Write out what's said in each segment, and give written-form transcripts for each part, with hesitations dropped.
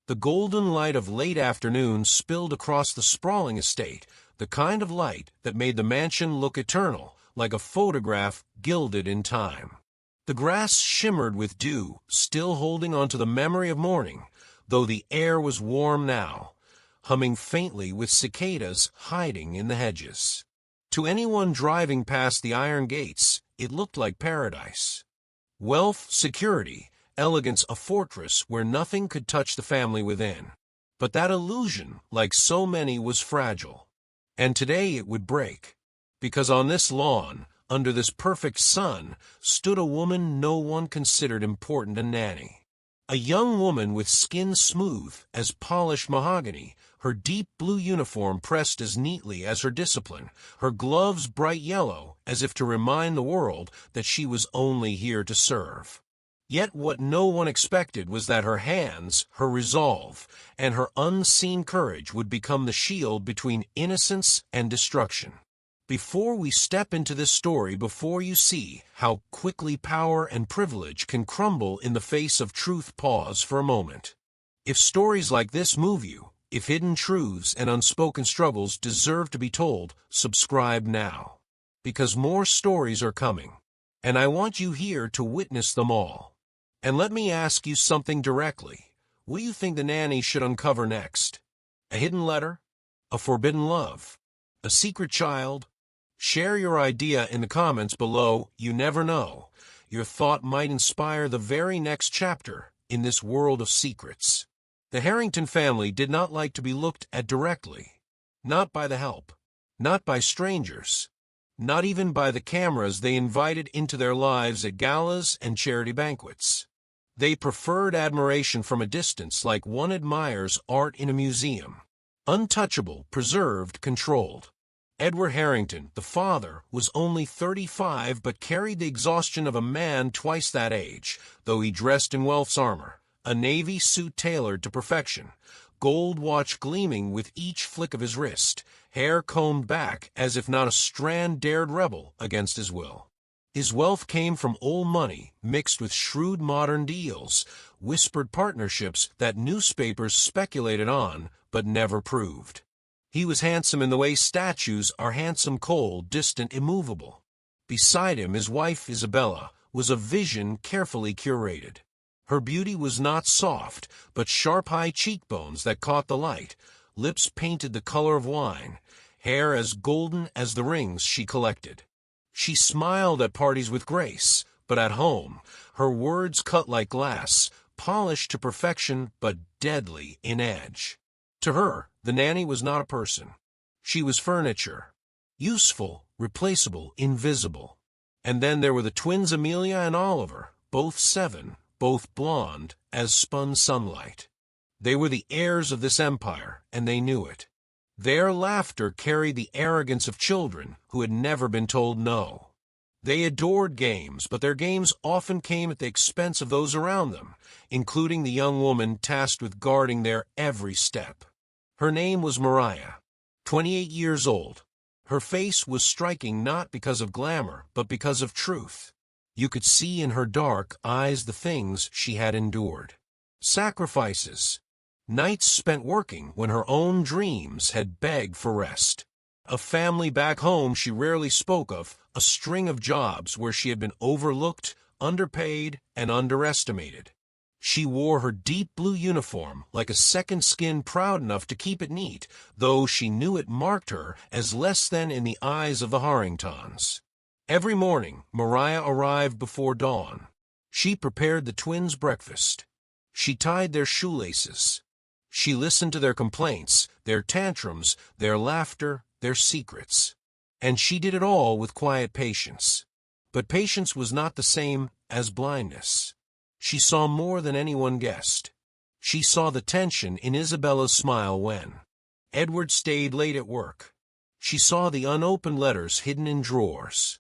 The golden light of late afternoon spilled across the sprawling estate, the kind of light that made the mansion look eternal, like a photograph gilded in time. The grass shimmered with dew, still holding onto the memory of morning, though the air was warm now, humming faintly with cicadas hiding in the hedges. To anyone driving past the iron gates, it looked like paradise. Wealth, security, elegance, a fortress where nothing could touch the family within. But that illusion, like so many, was fragile. And today it would break. Because on this lawn, under this perfect sun, stood a woman no one considered important, a nanny. A young woman with skin smooth as polished mahogany, her deep blue uniform pressed as neatly as her discipline, her gloves bright yellow, as if to remind the world that she was only here to serve. Yet what no one expected was that her hands, her resolve, and her unseen courage would become the shield between innocence and destruction. Before we step into this story, before you see how quickly power and privilege can crumble in the face of truth, pause for a moment. If stories like this move you, if hidden truths and unspoken struggles deserve to be told, subscribe now. Because more stories are coming, and I want you here to witness them all. And let me ask you something directly. What do you think the nanny should uncover next? A hidden letter? A forbidden love? A secret child? Share your idea in the comments below. You never know. Your thought might inspire the very next chapter in this world of secrets. The Harrington family did not like to be looked at directly. Not by the help. Not by strangers. Not even by the cameras they invited into their lives at galas and charity banquets. They preferred admiration from a distance, like one admires art in a museum. Untouchable, preserved, controlled. Edward Harrington, the father, was only 35 but carried the exhaustion of a man twice that age, though he dressed in wealth's armor, a navy suit tailored to perfection, gold watch gleaming with each flick of his wrist, hair combed back as if not a strand dared rebel against his will. His wealth came from old money mixed with shrewd modern deals, whispered partnerships that newspapers speculated on but never proved. He was handsome in the way statues are handsome, cold, distant, immovable. Beside him, his wife Isabella was a vision carefully curated. Her beauty was not soft, but sharp high cheekbones that caught the light, lips painted the color of wine, hair as golden as the rings she collected. She smiled at parties with grace, but at home, her words cut like glass, polished to perfection but deadly in edge. To her, the nanny was not a person. She was furniture. Useful, replaceable, invisible. And then there were the twins Amelia and Oliver, both 7, both blonde as spun sunlight. They were the heirs of this empire, and they knew it. Their laughter carried the arrogance of children who had never been told no. They adored games, but their games often came at the expense of those around them, including the young woman tasked with guarding their every step. Her name was Mariah, 28 years old. Her face was striking not because of glamour, but because of truth. You could see in her dark eyes the things she had endured. Sacrifices. Nights spent working when her own dreams had begged for rest. A family back home she rarely spoke of, a string of jobs where she had been overlooked, underpaid, and underestimated. She wore her deep blue uniform like a second skin, proud enough to keep it neat, though she knew it marked her as less than in the eyes of the Harringtons. Every morning, Mariah arrived before dawn. She prepared the twins' breakfast. She tied their shoelaces. She listened to their complaints, their tantrums, their laughter, their secrets. And she did it all with quiet patience. But patience was not the same as blindness. She saw more than anyone guessed. She saw the tension in Isabella's smile when Edward stayed late at work. She saw the unopened letters hidden in drawers.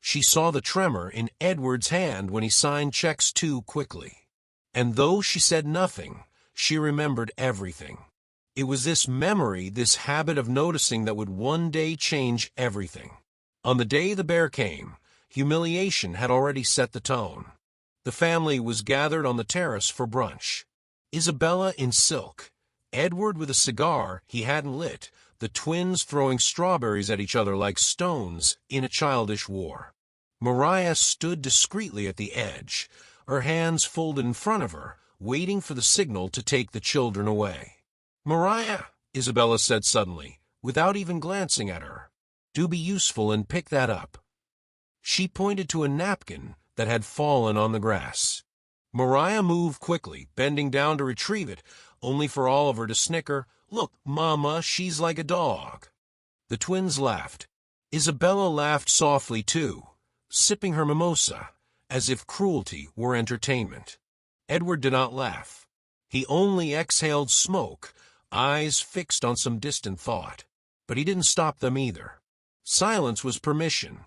She saw the tremor in Edward's hand when he signed checks too quickly. And though she said nothing, she remembered everything. It was this memory, this habit of noticing that would one day change everything. On the day the bear came, humiliation had already set the tone. The family was gathered on the terrace for brunch. Isabella in silk, Edward with a cigar he hadn't lit, the twins throwing strawberries at each other like stones in a childish war. Mariah stood discreetly at the edge, her hands folded in front of her, waiting for the signal to take the children away. "Mariah," Isabella said suddenly, without even glancing at her, "do be useful and pick that up." She pointed to a napkin that had fallen on the grass. Mariah moved quickly, bending down to retrieve it, only for Oliver to snicker, "Look, Mama, she's like a dog." The twins laughed. Isabella laughed softly too, sipping her mimosa, as if cruelty were entertainment. Edward did not laugh. He only exhaled smoke, eyes fixed on some distant thought. But he didn't stop them either. Silence was permission,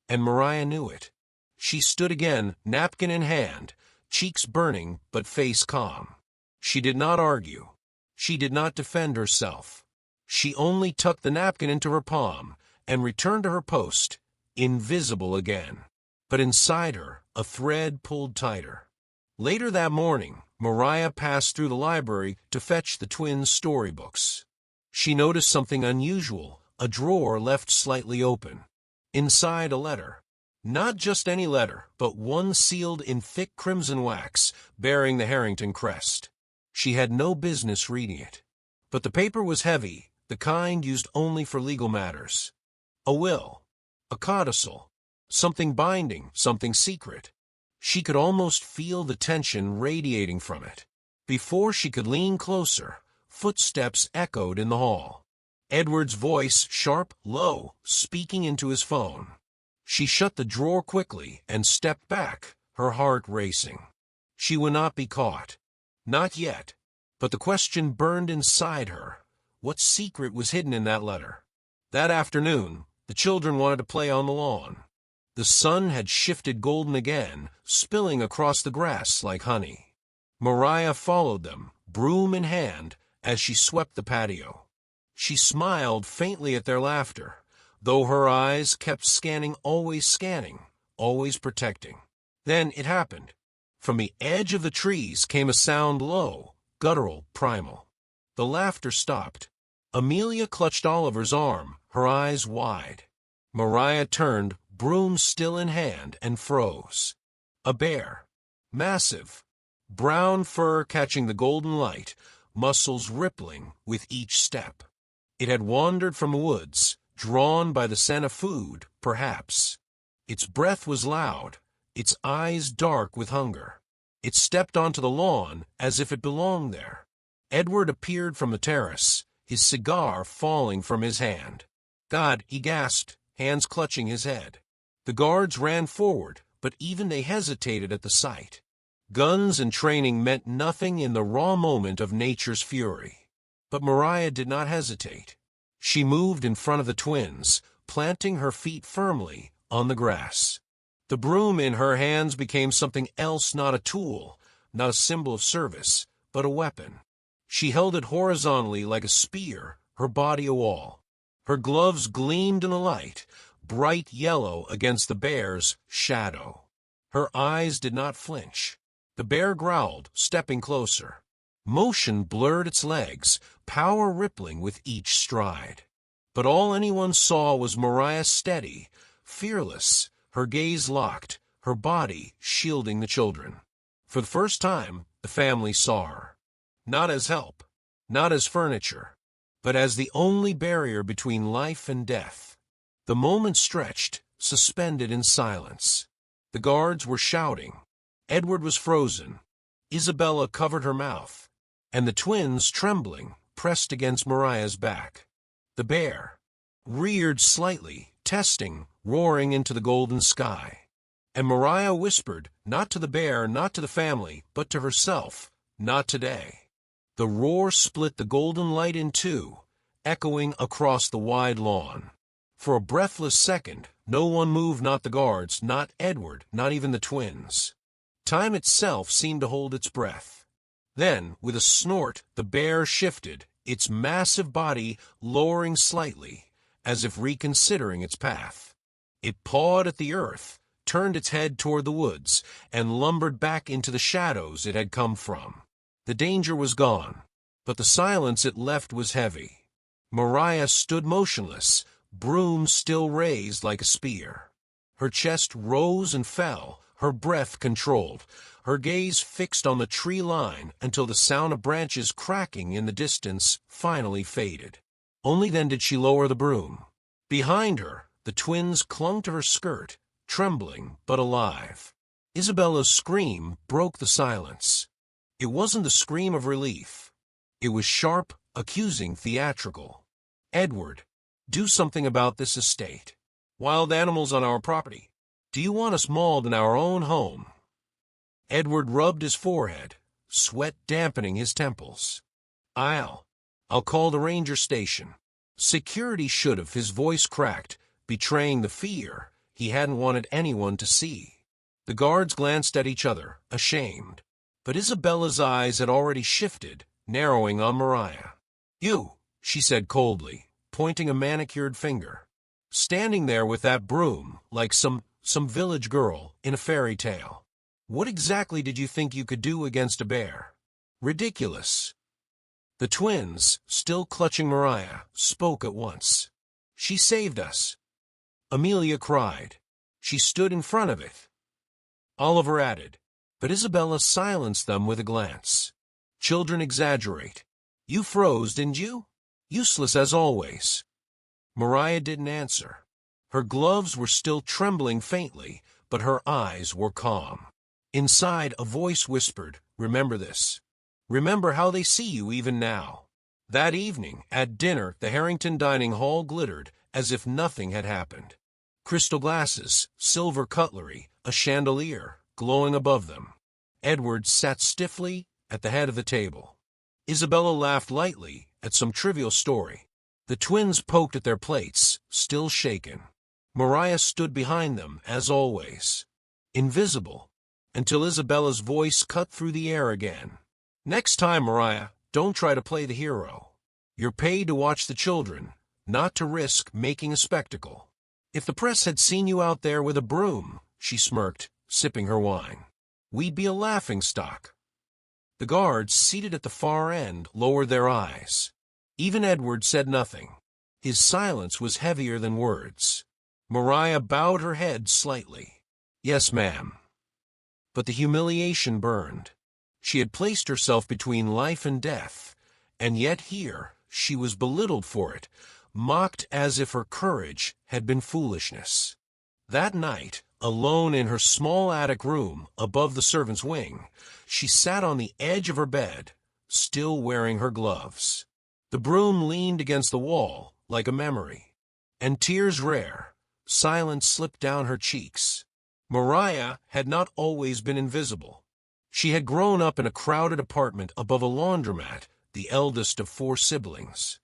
and Mariah knew it. She stood again, napkin in hand, cheeks burning but face calm. She did not argue. She did not defend herself. She only tucked the napkin into her palm and returned to her post, invisible again. But inside her, a thread pulled tighter. Later that morning, Mariah passed through the library to fetch the twins' storybooks. She noticed something unusual, a drawer left slightly open. Inside, a letter. Not just any letter, but one sealed in thick crimson wax, bearing the Harrington crest. She had no business reading it. But the paper was heavy, the kind used only for legal matters. A will. A codicil. Something binding, something secret. She could almost feel the tension radiating from it. Before she could lean closer, footsteps echoed in the hall. Edward's voice, sharp, low, speaking into his phone. She shut the drawer quickly and stepped back, her heart racing. She would not be caught. Not yet. But the question burned inside her. What secret was hidden in that letter? That afternoon, the children wanted to play on the lawn. The sun had shifted golden again, spilling across the grass like honey. Mariah followed them, broom in hand, as she swept the patio. She smiled faintly at their laughter, though her eyes kept scanning, always protecting. Then it happened. From the edge of the trees came a sound low, guttural, primal. The laughter stopped. Amelia clutched Oliver's arm, her eyes wide. Mariah turned, broom still in hand, and froze. A bear. Massive. Brown fur catching the golden light, muscles rippling with each step. It had wandered from the woods, drawn by the scent of food, perhaps. Its breath was loud, its eyes dark with hunger. It stepped onto the lawn as if it belonged there. Edward appeared from the terrace, his cigar falling from his hand. "God," he gasped, hands clutching his head. The guards ran forward, but even they hesitated at the sight. Guns and training meant nothing in the raw moment of nature's fury. But Mariah did not hesitate. She moved in front of the twins, planting her feet firmly on the grass. The broom in her hands became something else, not a tool, not a symbol of service, but a weapon. She held it horizontally like a spear, her body a wall. Her gloves gleamed in the light, bright yellow against the bear's shadow. Her eyes did not flinch. The bear growled, stepping closer. Motion blurred its legs, power rippling with each stride. But all anyone saw was Mariah steady, fearless, her gaze locked, her body shielding the children. For the first time, the family saw her. Not as help, not as furniture, but as the only barrier between life and death. The moment stretched, suspended in silence. The guards were shouting. Edward was frozen. Isabella covered her mouth, and the twins, trembling, pressed against Mariah's back. The bear reared slightly, testing, roaring into the golden sky. And Mariah whispered, not to the bear, not to the family, but to herself, "Not today." The roar split the golden light in two, echoing across the wide lawn. For a breathless second, no one moved, not the guards, not Edward, not even the twins. Time itself seemed to hold its breath. Then, with a snort, the bear shifted, its massive body lowering slightly, as if reconsidering its path. It pawed at the earth, turned its head toward the woods, and lumbered back into the shadows it had come from. The danger was gone, but the silence it left was heavy. Mariah stood motionless, broom still raised like a spear. Her chest rose and fell, her breath controlled, her gaze fixed on the tree line until the sound of branches cracking in the distance finally faded. Only then did she lower the broom. Behind her, the twins clung to her skirt, trembling but alive. Isabella's scream broke the silence. It wasn't the scream of relief. It was sharp, accusing, theatrical. "Edward, do something about this estate. Wild animals on our property. Do you want us mauled in our own home?" Edward rubbed his forehead, sweat dampening his temples. I'll call the ranger station." Security should have, his voice cracked, betraying the fear he hadn't wanted anyone to see. The guards glanced at each other, ashamed. But Isabella's eyes had already shifted, narrowing on Mariah. "You," she said coldly, pointing a manicured finger. "Standing there with that broom, like some village girl in a fairy tale. What exactly did you think you could do against a bear? Ridiculous." The twins, still clutching Mariah, spoke at once. "She saved us." Amelia cried. "She stood in front of it." Oliver added, but Isabella silenced them with a glance. "Children exaggerate. You froze, didn't you? Useless as always." Mariah didn't answer. Her gloves were still trembling faintly, but her eyes were calm. Inside, a voice whispered, "Remember this. Remember how they see you even now." That evening, at dinner, the Harrington dining hall glittered as if nothing had happened. Crystal glasses, silver cutlery, a chandelier, glowing above them. Edward sat stiffly at the head of the table. Isabella laughed lightly at some trivial story. The twins poked at their plates, still shaken. Mariah stood behind them, as always, invisible, until Isabella's voice cut through the air again. "Next time, Mariah, don't try to play the hero. You're paid to watch the children, not to risk making a spectacle." "If the press had seen you out there with a broom," she smirked, sipping her wine, "we'd be a laughingstock." The guards, seated at the far end, lowered their eyes. Even Edward said nothing. His silence was heavier than words. Mariah bowed her head slightly. "Yes, ma'am." But the humiliation burned. She had placed herself between life and death, and yet here she was belittled for it, mocked as if her courage had been foolishness. That night, alone in her small attic room above the servants' wing, she sat on the edge of her bed, still wearing her gloves. The broom leaned against the wall like a memory, and tears rare, silent slipped down her cheeks. Mariah had not always been invisible. She had grown up in a crowded apartment above a laundromat, the eldest of 4 siblings.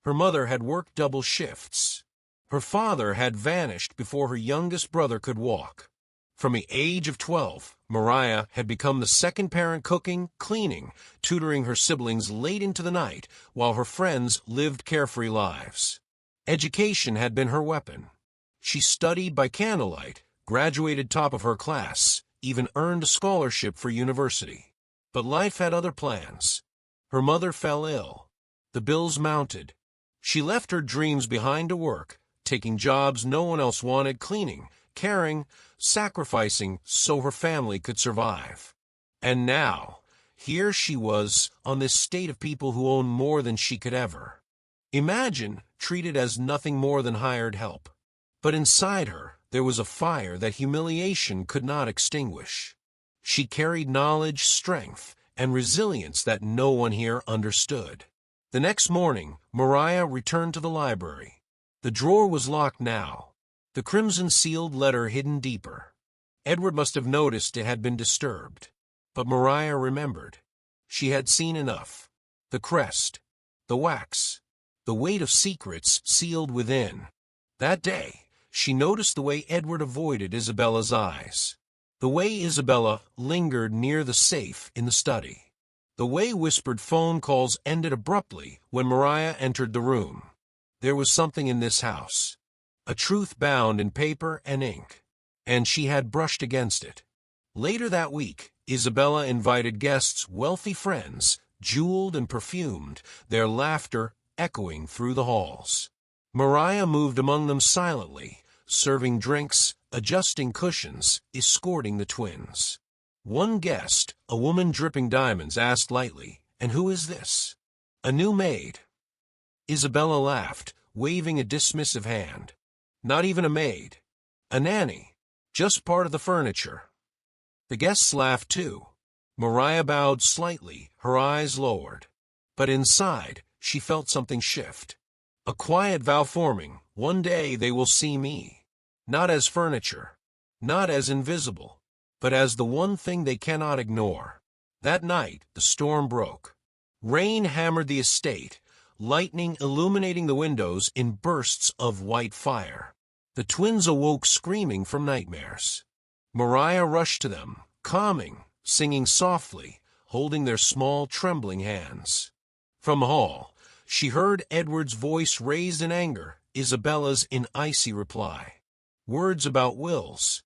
Her mother had worked double shifts. Her father had vanished before her youngest brother could walk. From the age of 12, Mariah had become the second parent, cooking, cleaning, tutoring her siblings late into the night while her friends lived carefree lives. Education had been her weapon. She studied by candlelight, graduated top of her class, even earned a scholarship for university. But life had other plans. Her mother fell ill. The bills mounted. She left her dreams behind to work, taking jobs no one else wanted, cleaning, caring, sacrificing so her family could survive. And now, here she was on this state of people who owned more than she could ever imagine, treated as nothing more than hired help. But inside her, there was a fire that humiliation could not extinguish. She carried knowledge, strength, and resilience that no one here understood. The next morning, Mariah returned to the library. The drawer was locked now, the crimson-sealed letter hidden deeper. Edward must have noticed it had been disturbed. But Mariah remembered. She had seen enough. The crest, the wax, the weight of secrets sealed within. That day, she noticed the way Edward avoided Isabella's eyes, the way Isabella lingered near the safe in the study, the way whispered phone calls ended abruptly when Mariah entered the room. There was something in this house, a truth bound in paper and ink, and she had brushed against it. Later that week, Isabella invited guests, wealthy friends, jeweled and perfumed, their laughter echoing through the halls. Mariah moved among them silently, serving drinks, adjusting cushions, escorting the twins. One guest, a woman dripping diamonds, asked lightly, "And who is this?" "A new maid." Isabella laughed, waving a dismissive hand. "Not even a maid. A nanny. Just part of the furniture." The guests laughed too. Mariah bowed slightly, her eyes lowered. But inside, she felt something shift. A quiet vow forming: one day they will see me. Not as furniture, not as invisible, but as the one thing they cannot ignore. That night, the storm broke. Rain hammered the estate, lightning illuminating the windows in bursts of white fire. The twins awoke screaming from nightmares. Mariah rushed to them, calming, singing softly, holding their small, trembling hands. From the hall, she heard Edward's voice raised in anger, Isabella's in icy reply. Words about wills,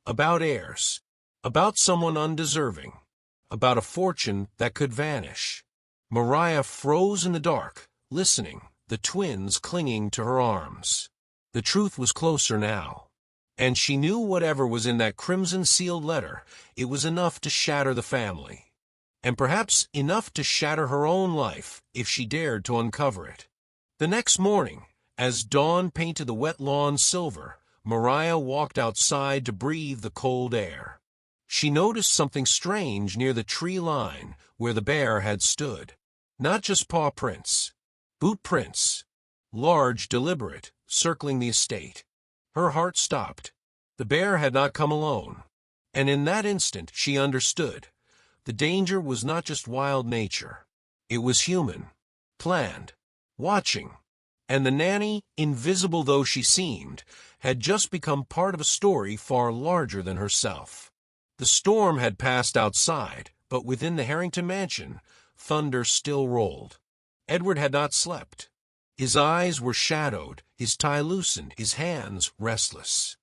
about heirs, about someone undeserving, about a fortune that could vanish. Mariah froze in the dark, listening, the twins clinging to her arms. The truth was closer now. And she knew whatever was in that crimson-sealed letter, it was enough to shatter the family. And perhaps enough to shatter her own life, if she dared to uncover it. The next morning, as dawn painted the wet lawn silver, Mariah walked outside to breathe the cold air. She noticed something strange near the tree line where the bear had stood. Not just paw prints, boot prints, large, deliberate, circling the estate. Her heart stopped. The bear had not come alone. And in that instant she understood. The danger was not just wild nature. It was human, planned, watching. And the nanny, invisible though she seemed, had just become part of a story far larger than herself. The storm had passed outside, but within the Harrington mansion, thunder still rolled. Edward had not slept. His eyes were shadowed, his tie loosened, his hands restless.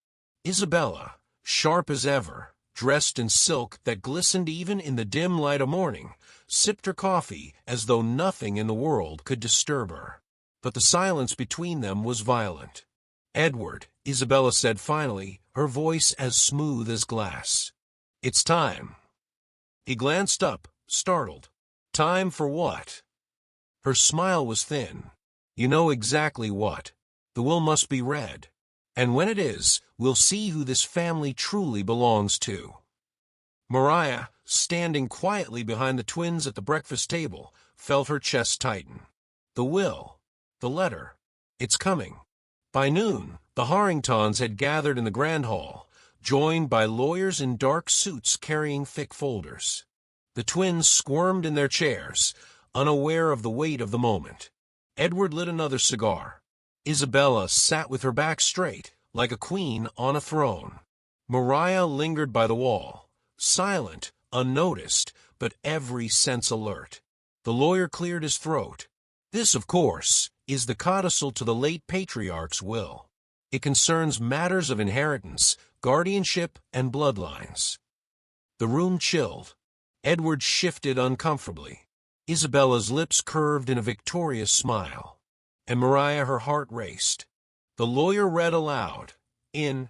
Isabella, sharp as ever, dressed in silk that glistened even in the dim light of morning, sipped her coffee as though nothing in the world could disturb her. But the silence between them was violent. "Edward," Isabella said finally, her voice as smooth as glass. "It's time." He glanced up, startled. "Time for what?" Her smile was thin. "You know exactly what. The will must be read. And when it is, we'll see who this family truly belongs to." Mariah, standing quietly behind the twins at the breakfast table, felt her chest tighten. The will, the letter, it's coming. By noon, the Harringtons had gathered in the grand hall, joined by lawyers in dark suits carrying thick folders. The twins squirmed in their chairs, unaware of the weight of the moment. Edward lit another cigar. Isabella sat with her back straight, like a queen on a throne. Mariah lingered by the wall, silent, unnoticed, but every sense alert. The lawyer cleared his throat. "This, of course, is the codicil to the late patriarch's will. It concerns matters of inheritance, guardianship, and bloodlines." The room chilled. Edward shifted uncomfortably. Isabella's lips curved in a victorious smile. And Mariah, her heart raced. The lawyer read aloud, "In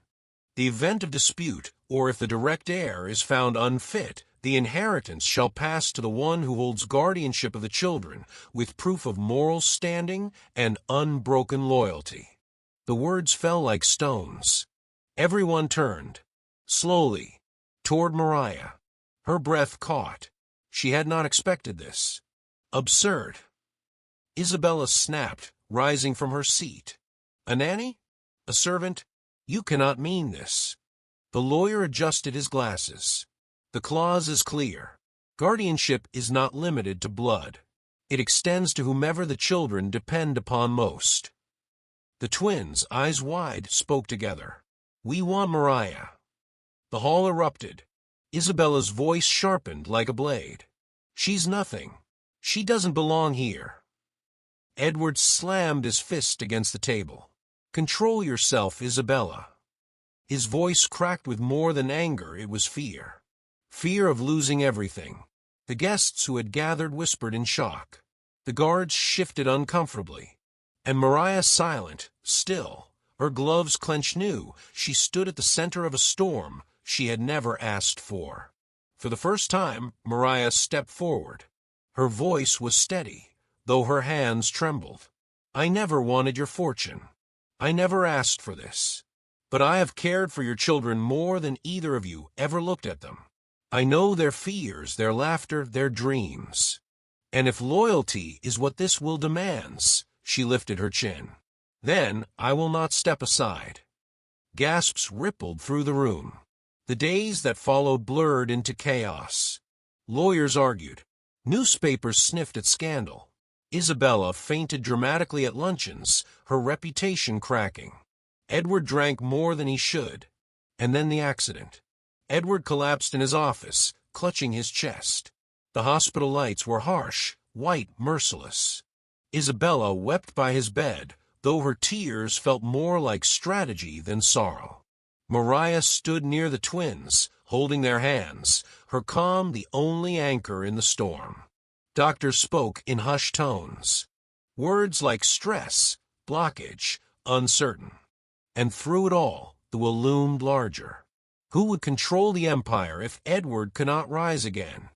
the event of dispute, or if the direct heir is found unfit, the inheritance shall pass to the one who holds guardianship of the children, with proof of moral standing and unbroken loyalty." The words fell like stones. Everyone turned, slowly, toward Mariah. Her breath caught. She had not expected this. Absurd. Isabella snapped, rising from her seat. "A nanny? A servant? You cannot mean this." The lawyer adjusted his glasses. "The clause is clear. Guardianship is not limited to blood. It extends to whomever the children depend upon most." The twins, eyes wide, spoke together. "We want Mariah." The hall erupted. Isabella's voice sharpened like a blade. "She's nothing. She doesn't belong here." Edward slammed his fist against the table. "Control yourself, Isabella." His voice cracked with more than anger, it was fear. Fear of losing everything. The guests who had gathered whispered in shock. The guards shifted uncomfortably. And Mariah, silent, still, her gloves clenched new, she stood at the center of a storm she had never asked for. For the first time, Mariah stepped forward. Her voice was steady, though her hands trembled. I never wanted your fortune. I never asked for this. But I have cared for your children more than either of you ever looked at them. I know their fears, their laughter, their dreams. And if loyalty is what this will demands, she lifted her chin, then I will not step aside. Gasps rippled through the room. The days that followed blurred into chaos. Lawyers argued. Newspapers sniffed at scandal. Isabella fainted dramatically at luncheons, her reputation cracking. Edward drank more than he should. And then the accident. Edward collapsed in his office, clutching his chest. The hospital lights were harsh, white, merciless. Isabella wept by his bed, though her tears felt more like strategy than sorrow. Mariah stood near the twins, holding their hands, her calm the only anchor in the storm. Doctors spoke in hushed tones. Words like stress, blockage, uncertain. And through it all, the will loomed larger. Who would control the empire if Edward could not rise again?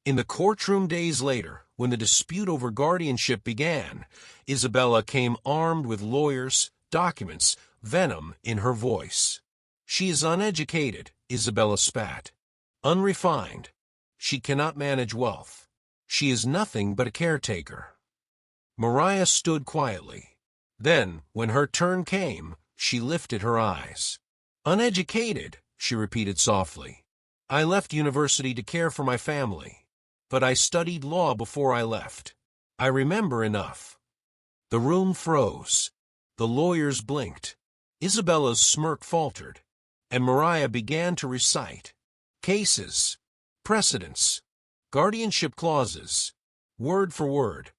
In the courtroom days later, when the dispute over guardianship began, Isabella came armed with lawyers, documents, venom in her voice. She is uneducated, Isabella spat. Unrefined. She cannot manage wealth. She is nothing but a caretaker. Mariah stood quietly. Then, when her turn came, she lifted her eyes. Uneducated, she repeated softly. I left university to care for my family. But I studied law before I left. I remember enough. The room froze. The lawyers blinked. Isabella's smirk faltered, and Mariah began to recite. Cases, precedents, guardianship clauses, word for word.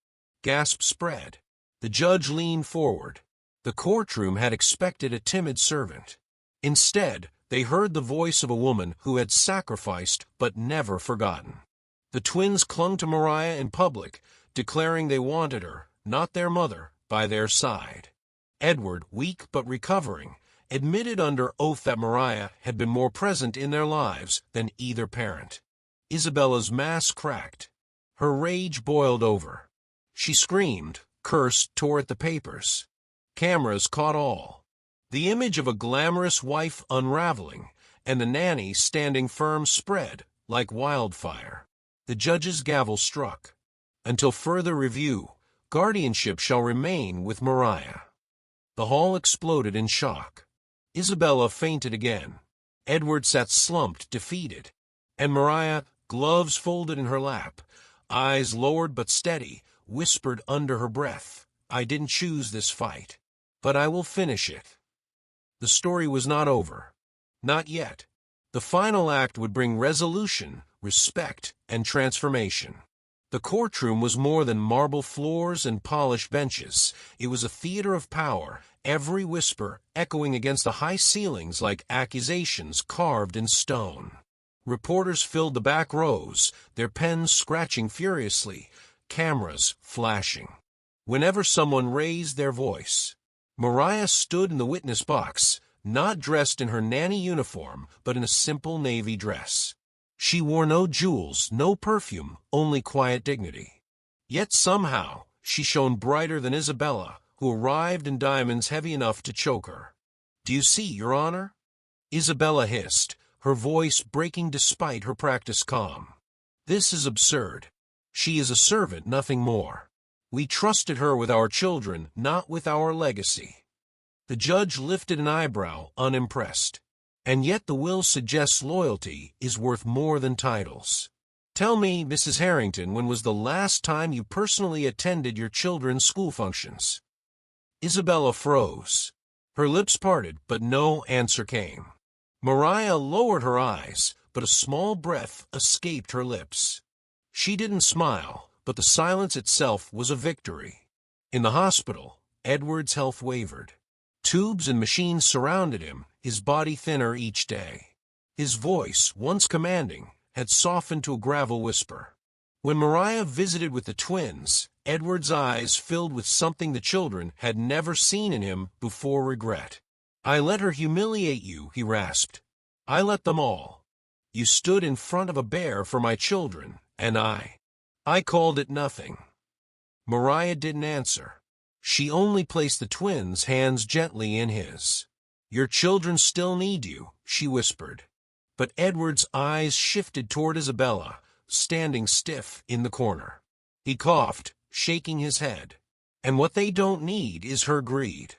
Gasps spread. The judge leaned forward. The courtroom had expected a timid servant. Instead, they heard the voice of a woman who had sacrificed but never forgotten. The twins clung to Mariah in public, declaring they wanted her, not their mother, by their side. Edward, weak but recovering, admitted under oath that Mariah had been more present in their lives than either parent. Isabella's mask cracked. Her rage boiled over. She screamed, cursed, tore at the papers. Cameras caught all. The image of a glamorous wife unraveling, and the nanny standing firm spread like wildfire. The judge's gavel struck. Until further review, guardianship shall remain with Mariah. The hall exploded in shock. Isabella fainted again. Edward sat slumped, defeated. And Mariah, gloves folded in her lap, eyes lowered but steady, whispered under her breath, I didn't choose this fight, but I will finish it. The story was not over. Not yet. The final act would bring resolution, respect, and transformation. The courtroom was more than marble floors and polished benches. It was a theater of power, every whisper echoing against the high ceilings like accusations carved in stone. Reporters filled the back rows, their pens scratching furiously, cameras flashing. Whenever someone raised their voice, Mariah stood in the witness box, not dressed in her nanny uniform, but in a simple navy dress. She wore no jewels, no perfume, only quiet dignity. Yet somehow, she shone brighter than Isabella, who arrived in diamonds heavy enough to choke her. Do you see, Your Honor? Isabella hissed, her voice breaking despite her practiced calm. This is absurd. She is a servant, nothing more. We trusted her with our children, not with our legacy. The judge lifted an eyebrow, unimpressed. And yet the will suggests loyalty is worth more than titles. Tell me, Mrs. Harrington, when was the last time you personally attended your children's school functions? Isabella froze. Her lips parted, but no answer came. Mariah lowered her eyes, but a small breath escaped her lips. She didn't smile, but the silence itself was a victory. In the hospital, Edward's health wavered. Tubes and machines surrounded him, his body thinner each day. His voice, once commanding, had softened to a gravel whisper. When Mariah visited with the twins, Edward's eyes filled with something the children had never seen in him before: regret. "I let her humiliate you," he rasped. "I let them all. You stood in front of a bear for my children, and I called it nothing." Mariah didn't answer. She only placed the twins' hands gently in his. "Your children still need you," she whispered. But Edward's eyes shifted toward Isabella, standing stiff in the corner. He coughed, shaking his head. "And what they don't need is her greed."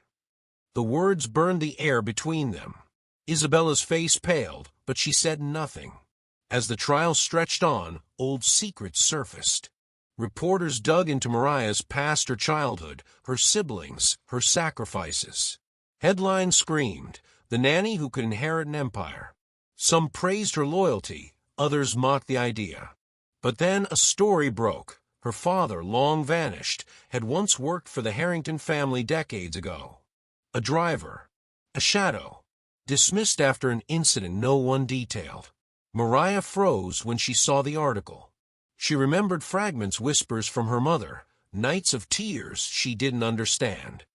The words burned the air between them. Isabella's face paled, but she said nothing. As the trial stretched on, old secrets surfaced. Reporters dug into Mariah's past, her childhood, her siblings, her sacrifices. Headlines screamed, "The nanny who could inherit an empire." Some praised her loyalty, others mocked the idea. But then a story broke. Her father, long vanished, had once worked for the Harrington family decades ago. A driver, a shadow, dismissed after an incident no one detailed. Mariah froze when she saw the article. She remembered fragments, whispers from her mother, nights of tears she didn't understand.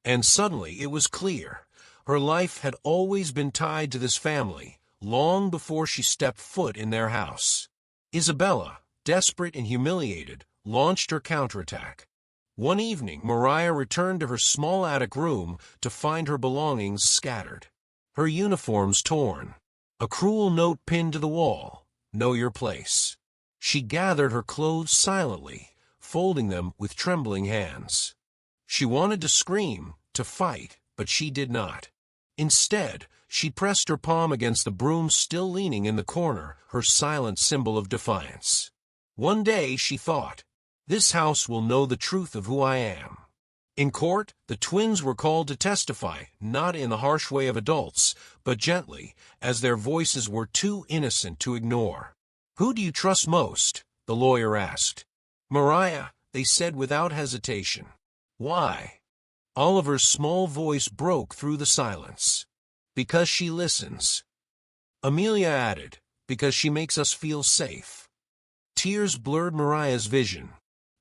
And suddenly it was clear. Her life had always been tied to this family, long before she stepped foot in their house. Isabella, desperate and humiliated, launched her counterattack. One evening, Mariah returned to her small attic room to find her belongings scattered. Her uniforms torn. A cruel note pinned to the wall: "Know your place." She gathered her clothes silently, folding them with trembling hands. She wanted to scream, to fight, but she did not. Instead, she pressed her palm against the broom still leaning in the corner, her silent symbol of defiance. One day, she thought, "This house will know the truth of who I am." In court, the twins were called to testify, not in the harsh way of adults, but gently, as their voices were too innocent to ignore. "Who do you trust most?" the lawyer asked. "Mariah," they said without hesitation. "Why?" Oliver's small voice broke through the silence. "Because she listens." Amelia added, "Because she makes us feel safe." Tears blurred Mariah's vision.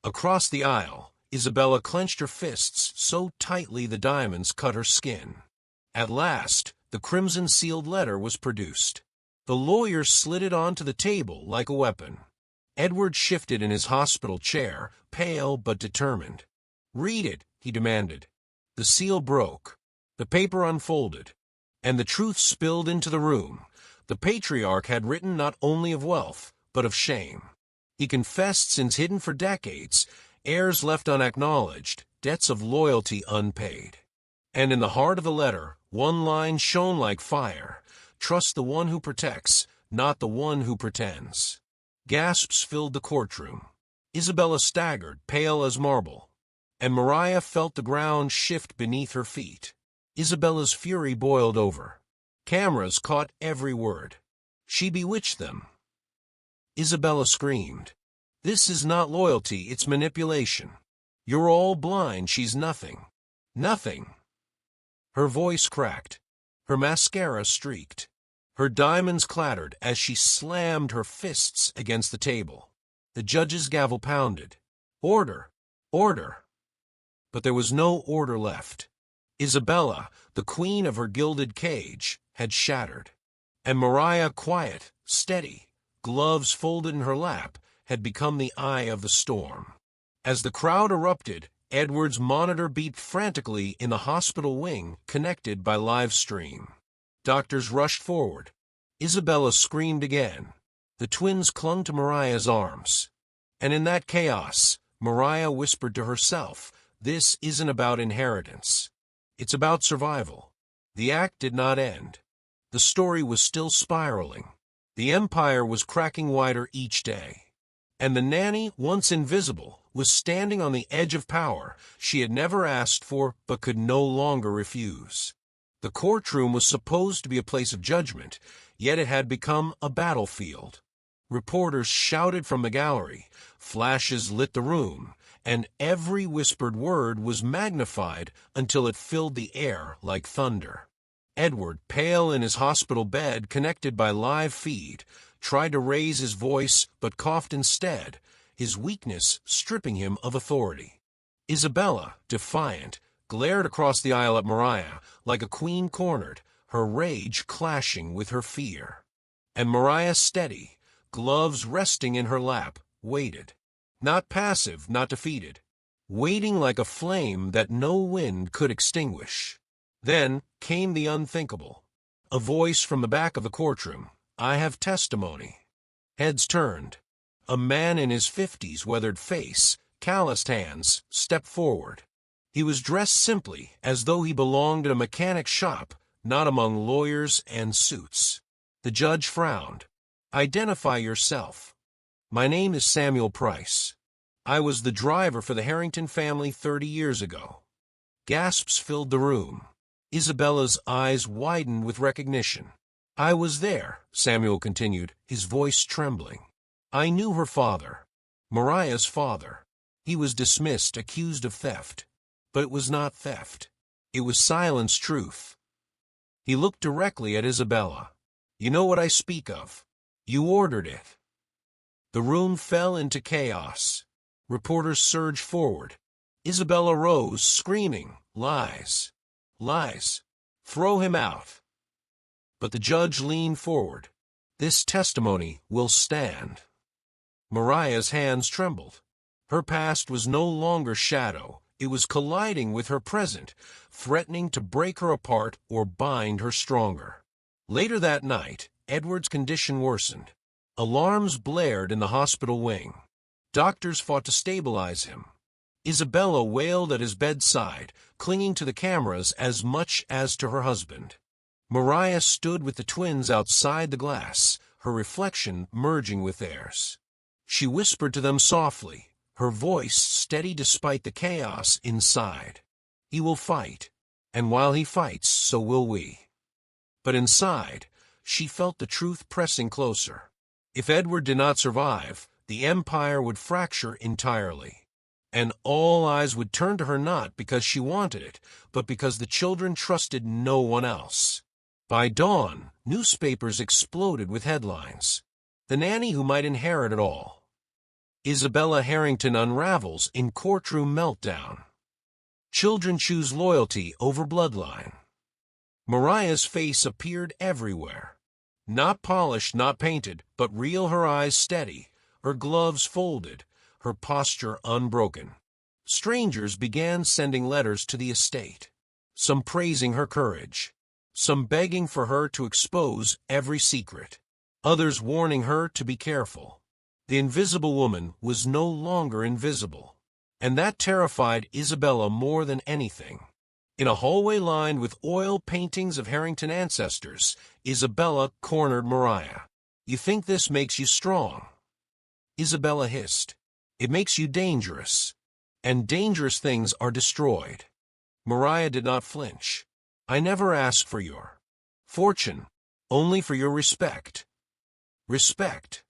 Across the aisle, Isabella clenched her fists so tightly the diamonds cut her skin. At last, the crimson-sealed letter was produced. The lawyer slid it onto the table like a weapon. Edward shifted in his hospital chair, pale but determined. "Read it," he demanded. The seal broke. The paper unfolded. And the truth spilled into the room. The patriarch had written not only of wealth, but of shame. He confessed sins hidden for decades, heirs left unacknowledged, debts of loyalty unpaid. And in the heart of the letter, one line shone like fire: "Trust the one who protects, not the one who pretends." Gasps filled the courtroom. Isabella staggered, pale as marble, and Mariah felt the ground shift beneath her feet. Isabella's fury boiled over. Cameras caught every word. She bewitched them. Isabella screamed, "This is not loyalty, it's manipulation. You're all blind, she's nothing. Nothing." Her voice cracked. Her mascara streaked. Her diamonds clattered as she slammed her fists against the table. The judge's gavel pounded. "Order! Order!" But there was no order left. Isabella, the queen of her gilded cage, had shattered. And Mariah, quiet, steady, gloves folded in her lap, had become the eye of the storm. As the crowd erupted, Edward's monitor beeped frantically in the hospital wing, connected by live stream. Doctors rushed forward. Isabella screamed again. The twins clung to Mariah's arms. And in that chaos, Mariah whispered to herself, "This isn't about inheritance. It's about survival." The act did not end. The story was still spiraling. The empire was cracking wider each day. And the nanny, once invisible, was standing on the edge of power she had never asked for but could no longer refuse. The courtroom was supposed to be a place of judgment, yet it had become a battlefield. Reporters shouted from the gallery, flashes lit the room, and every whispered word was magnified until it filled the air like thunder. Edward, pale in his hospital bed connected by live feed, tried to raise his voice but coughed instead, his weakness stripping him of authority. Isabella, defiant, glared across the aisle at Mariah like a queen cornered, her rage clashing with her fear. And Mariah, steady, gloves resting in her lap, waited. Not passive, not defeated. Waiting like a flame that no wind could extinguish. Then came the unthinkable. A voice from the back of the courtroom. "I have testimony." Heads turned. A man in his 50s, weathered face, calloused hands, stepped forward. He was dressed simply, as though he belonged in a mechanic's shop, not among lawyers and suits. The judge frowned. "Identify yourself." "My name is Samuel Price. I was the driver for the Harrington family 30 years ago." Gasps filled the room. Isabella's eyes widened with recognition. "I was there," Samuel continued, his voice trembling. "I knew her father, Mariah's father. He was dismissed, accused of theft. But it was not theft. It was silenced truth." He looked directly at Isabella. "You know what I speak of. You ordered it." The room fell into chaos. Reporters surged forward. Isabella rose, screaming, "Lies! Lies! Throw him out!" But the judge leaned forward. "This testimony will stand." Mariah's hands trembled. Her past was no longer shadow. It was colliding with her present, threatening to break her apart or bind her stronger. Later that night, Edward's condition worsened. Alarms blared in the hospital wing. Doctors fought to stabilize him. Isabella wailed at his bedside, clinging to the cameras as much as to her husband. Mariah stood with the twins outside the glass, her reflection merging with theirs. She whispered to them softly, her voice steady despite the chaos inside. "He will fight, and while he fights, so will we." But inside, she felt the truth pressing closer. If Edward did not survive, the empire would fracture entirely. And all eyes would turn to her not because she wanted it, but because the children trusted no one else. By dawn, newspapers exploded with headlines. "The nanny who might inherit it all." "Isabella Harrington unravels in courtroom meltdown." "Children choose loyalty over bloodline." Mariah's face appeared everywhere. Not polished, not painted, but real, her eyes steady, her gloves folded, her posture unbroken. Strangers began sending letters to the estate, some praising her courage, some begging for her to expose every secret, others warning her to be careful. The invisible woman was no longer invisible, and that terrified Isabella more than anything. In a hallway lined with oil paintings of Harrington ancestors, Isabella cornered Mariah. "You think this makes you strong?" Isabella hissed. "It makes you dangerous. And dangerous things are destroyed." Mariah did not flinch. "I never asked for your fortune, only for your respect." "Respect?"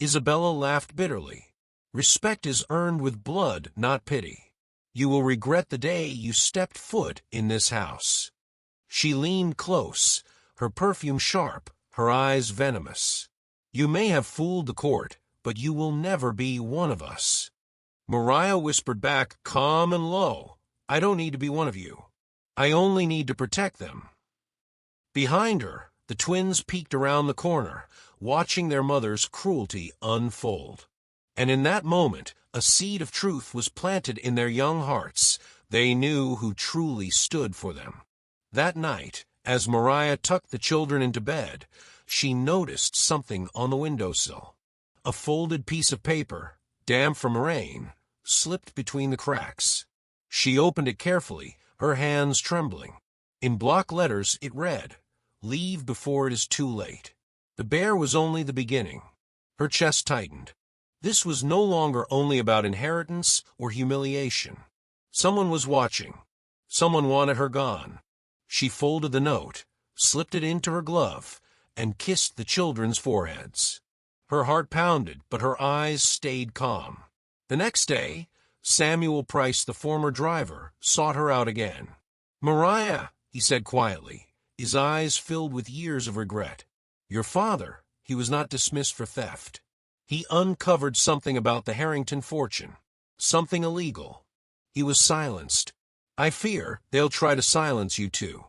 Isabella laughed bitterly. "Respect is earned with blood, not pity. You will regret the day you stepped foot in this house." She leaned close, her perfume sharp, her eyes venomous. "You may have fooled the court, but you will never be one of us." Mariah whispered back, calm and low, "I don't need to be one of you. I only need to protect them." Behind her, the twins peeked around the corner, watching their mother's cruelty unfold. And in that moment, a seed of truth was planted in their young hearts. They knew who truly stood for them. That night, as Mariah tucked the children into bed, she noticed something on the windowsill. A folded piece of paper, damp from rain, slipped between the cracks. She opened it carefully, her hands trembling. In block letters it read, "Leave before it is too late." The bear was only the beginning. Her chest tightened. This was no longer only about inheritance or humiliation. Someone was watching. Someone wanted her gone. She folded the note, slipped it into her glove, and kissed the children's foreheads. Her heart pounded, but her eyes stayed calm. The next day, Samuel Price, the former driver, sought her out again. "Mariah," he said quietly, his eyes filled with years of regret. "Your father, he was not dismissed for theft. He uncovered something about the Harrington fortune, something illegal. He was silenced. "I fear they'll try to silence you too."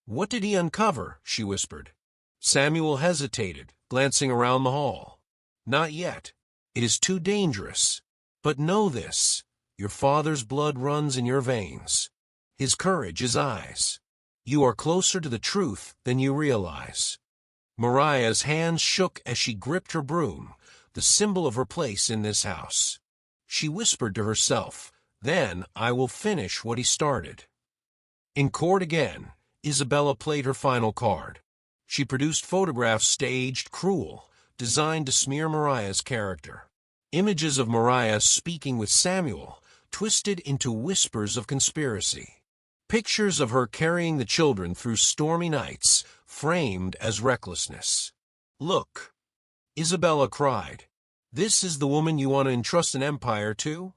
"What did he uncover?" she whispered. Samuel hesitated, glancing around the hall. "Not yet. It is too dangerous. But know this, your father's blood runs in your veins. His courage, his eyes. You are closer to the truth than you realize." Mariah's hands shook as she gripped her broom, the symbol of her place in this house. She whispered to herself, "Then I will finish what he started." In court again, Isabella played her final card. She produced photographs staged, cruel, designed to smear Mariah's character. Images of Mariah speaking with Samuel, twisted into whispers of conspiracy. Pictures of her carrying the children through stormy nights, framed as recklessness. "Look," Isabella cried. "This is the woman you want to entrust an empire to?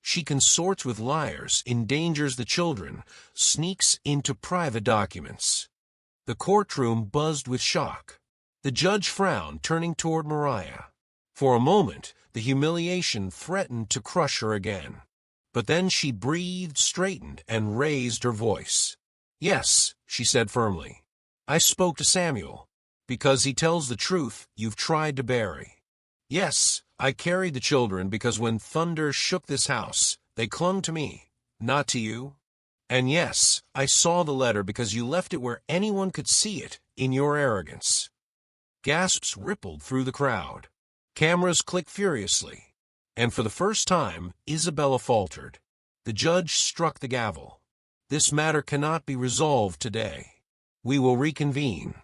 She consorts with liars, endangers the children, sneaks into private documents." The courtroom buzzed with shock. The judge frowned, turning toward Mariah. For a moment, the humiliation threatened to crush her again. But then she breathed, straightened, and raised her voice. "Yes," she said firmly. "I spoke to Samuel. Because he tells the truth you've tried to bury. Yes, I carried the children because when thunder shook this house, they clung to me, not to you. And yes, I saw the letter because you left it where anyone could see it, in your arrogance." Gasps rippled through the crowd. Cameras clicked furiously. And for the first time, Isabella faltered. The judge struck the gavel. "This matter cannot be resolved today. We will reconvene."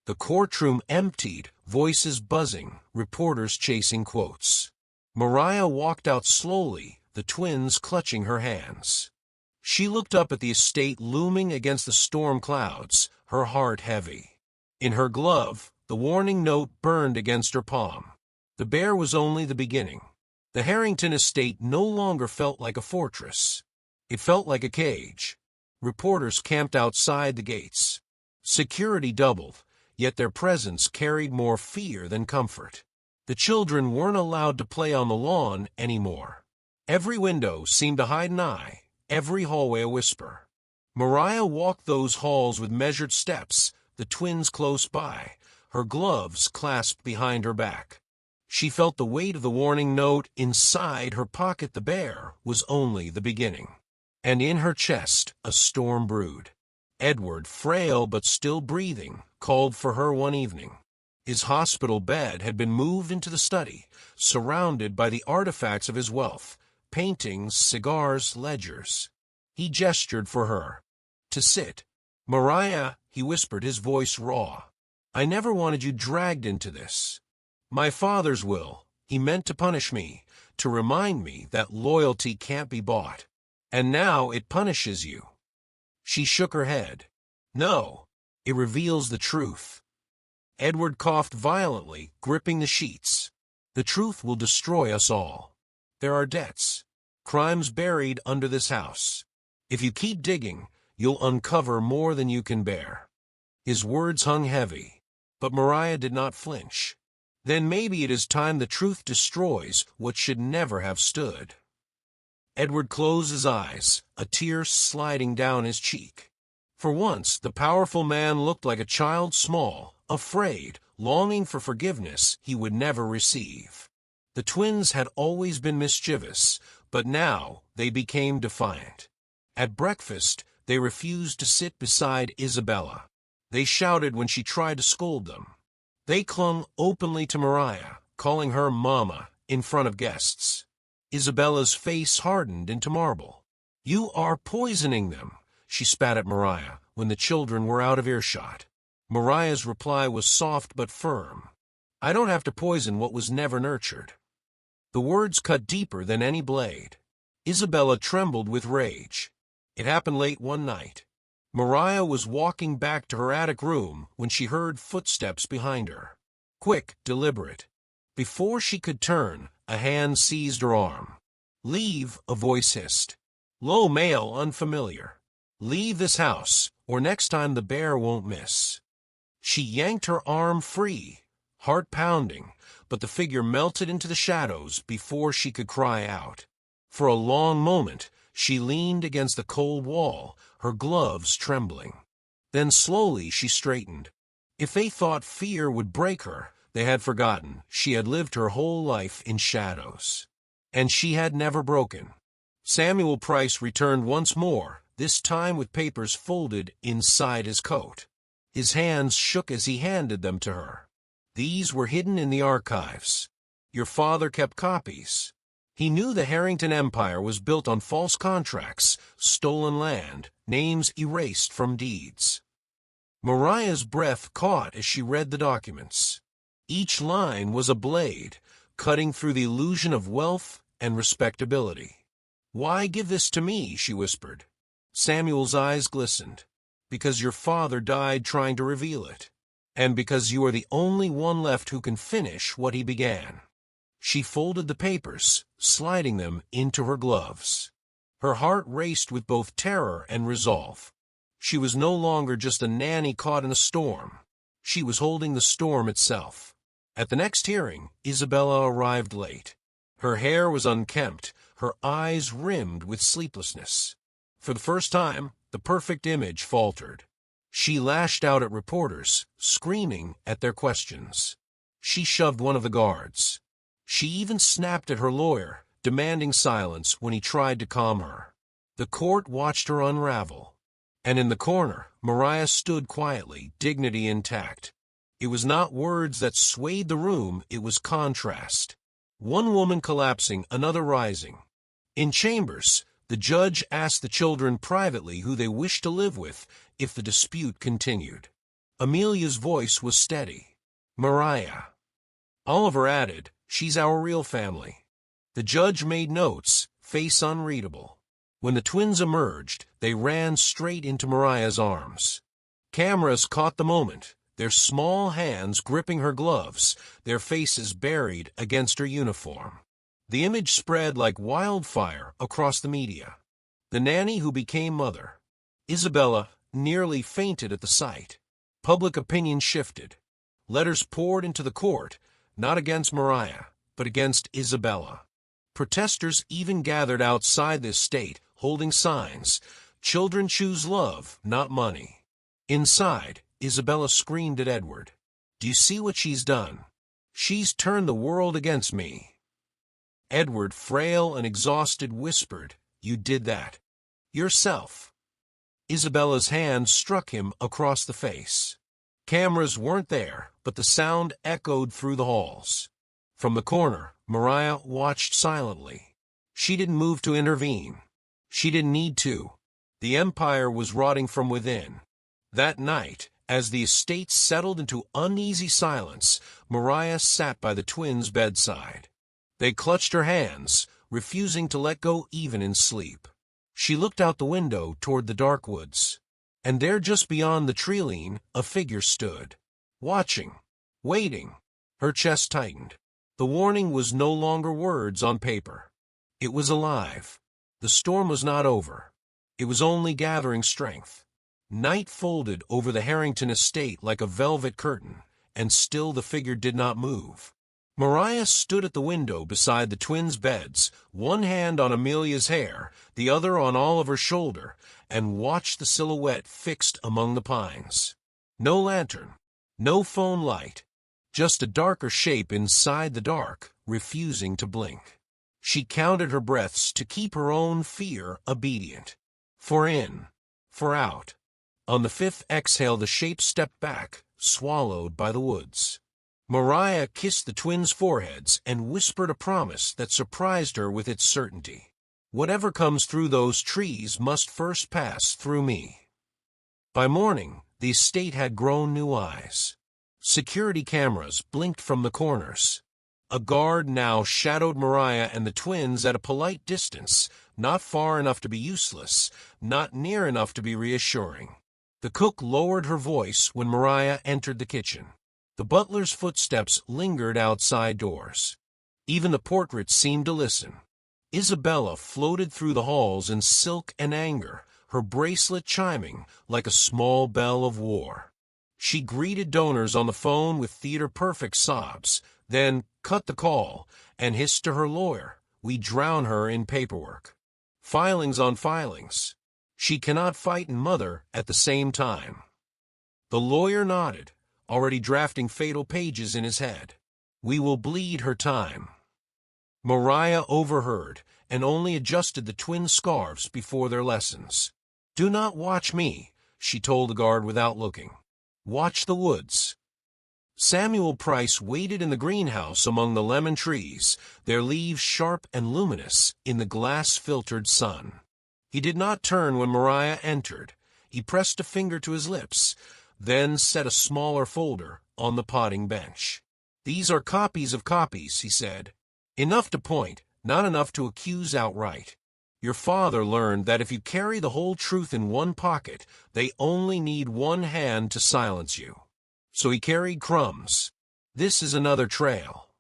The courtroom emptied, voices buzzing, reporters chasing quotes. Mariah walked out slowly, the twins clutching her hands. She looked up at the estate looming against the storm clouds, her heart heavy. In her glove, the warning note burned against her palm. The bear was only the beginning. The Harrington estate no longer felt like a fortress. It felt like a cage. Reporters camped outside the gates. Security doubled, yet their presence carried more fear than comfort. The children weren't allowed to play on the lawn anymore. Every window seemed to hide an eye, every hallway a whisper. Mariah walked those halls with measured steps, the twins close by, her gloves clasped behind her back. She felt the weight of the warning note inside her pocket. The bear was only the beginning. And in her chest, a storm brewed. Edward, frail but still breathing, called for her one evening. His hospital bed had been moved into the study, surrounded by the artifacts of his wealth, paintings, cigars, ledgers. He gestured for her to sit. "Mariah," he whispered, his voice raw, "I never wanted you dragged into this. My father's will, he meant to punish me, to remind me that loyalty can't be bought. And now it punishes you." She shook her head. "No, it reveals the truth." Edward coughed violently, gripping the sheets. "The truth will destroy us all. There are debts, crimes buried under this house. If you keep digging, you'll uncover more than you can bear." His words hung heavy, but Mariah did not flinch. "Then maybe it is time the truth destroys what should never have stood." Edward closed his eyes, a tear sliding down his cheek. For once, the powerful man looked like a child, small, afraid, longing for forgiveness he would never receive. The twins had always been mischievous, but now they became defiant. At breakfast, they refused to sit beside Isabella. They shouted when she tried to scold them. They clung openly to Mariah, calling her Mama in front of guests. Isabella's face hardened into marble. "You are poisoning them," she spat at Mariah when the children were out of earshot. Mariah's reply was soft but firm. "I don't have to poison what was never nurtured." The words cut deeper than any blade. Isabella trembled with rage. It happened late one night. Mariah was walking back to her attic room when she heard footsteps behind her. Quick, deliberate. Before she could turn, a hand seized her arm. "Leave," a voice hissed. Low, male, unfamiliar. "Leave this house, or next time the bear won't miss." She yanked her arm free, heart pounding, but the figure melted into the shadows before she could cry out. For a long moment, she leaned against the cold wall, her gloves trembling. Then slowly she straightened. If they thought fear would break her, they had forgotten she had lived her whole life in shadows. And she had never broken. Samuel Price returned once more, this time with papers folded inside his coat. His hands shook as he handed them to her. These were hidden in the archives. Your father kept copies. He knew the Harrington empire was built on false contracts, stolen land, names erased from deeds. Mariah's breath caught as she read the documents. Each line was a blade, cutting through the illusion of wealth and respectability. "Why give this to me?" she whispered. Samuel's eyes glistened. "Because your father died trying to reveal it, and because you are the only one left who can finish what he began." She folded the papers, sliding them into her gloves. Her heart raced with both terror and resolve. She was no longer just a nanny caught in a storm. She was holding the storm itself. At the next hearing, Isabella arrived late. Her hair was unkempt, her eyes rimmed with sleeplessness. For the first time, the perfect image faltered. She lashed out at reporters, screaming at their questions. She shoved one of the guards. She even snapped at her lawyer, demanding silence when he tried to calm her. The court watched her unravel. And in the corner, Mariah stood quietly, dignity intact. It was not words that swayed the room, it was contrast. One woman collapsing, another rising. In chambers, the judge asked the children privately who they wished to live with if the dispute continued. Amelia's voice was steady. "Mariah." Oliver added, "She's our real family." The judge made notes, face unreadable. When the twins emerged, they ran straight into Mariah's arms. Cameras caught the moment, their small hands gripping her gloves, their faces buried against her uniform. The image spread like wildfire across the media. The nanny who became mother. Isabella nearly fainted at the sight. Public opinion shifted. Letters poured into the court, not against Mariah, but against Isabella. Protesters even gathered outside the estate, holding signs, "Children choose love, not money." Inside, Isabella screamed at Edward, "Do you see what she's done? She's turned the world against me." Edward, frail and exhausted, whispered, "You did that. Yourself." Isabella's hand struck him across the face. Cameras weren't there, but the sound echoed through the halls. From the corner, Mariah watched silently. She didn't move to intervene. She didn't need to. The empire was rotting from within. That night, as the estate settled into uneasy silence, Mariah sat by the twins' bedside. They clutched her hands, refusing to let go even in sleep. She looked out the window toward the dark woods. And there, just beyond the treeline, a figure stood. Watching. Waiting. Her chest tightened. The warning was no longer words on paper. It was alive. The storm was not over. It was only gathering strength. Night folded over the Harrington estate like a velvet curtain, and still the figure did not move. Mariah stood at the window beside the twins' beds, one hand on Amelia's hair, the other on Oliver's shoulder, and watched the silhouette fixed among the pines. No lantern, no phone light, just a darker shape inside the dark, refusing to blink. She counted her breaths to keep her own fear obedient. For in, for out. On the fifth exhale, the shape stepped back, swallowed by the woods. Mariah kissed the twins' foreheads and whispered a promise that surprised her with its certainty. "Whatever comes through those trees must first pass through me." By morning, the estate had grown new eyes. Security cameras blinked from the corners. A guard now shadowed Mariah and the twins at a polite distance, not far enough to be useless, not near enough to be reassuring. The cook lowered her voice when Mariah entered the kitchen. The butler's footsteps lingered outside doors. Even the portraits seemed to listen. Isabella floated through the halls in silk and anger, her bracelet chiming like a small bell of war. She greeted donors on the phone with theater-perfect sobs, then cut the call and hissed to her lawyer, "We drown her in paperwork. Filings on filings. She cannot fight and mother at the same time." The lawyer nodded, already drafting fatal pages in his head. "We will bleed her time." Mariah overheard and only adjusted the twin scarves before their lessons. "Do not watch me," she told the guard without looking. "Watch the woods." Samuel Price waited in the greenhouse among the lemon trees, their leaves sharp and luminous in the glass-filtered sun. He did not turn when Mariah entered. He pressed a finger to his lips, then set a smaller folder on the potting bench. "These are copies of copies," he said. "Enough to point, not enough to accuse outright. Your father learned that if you carry the whole truth in one pocket, they only need one hand to silence you. So he carried crumbs. This is another trail."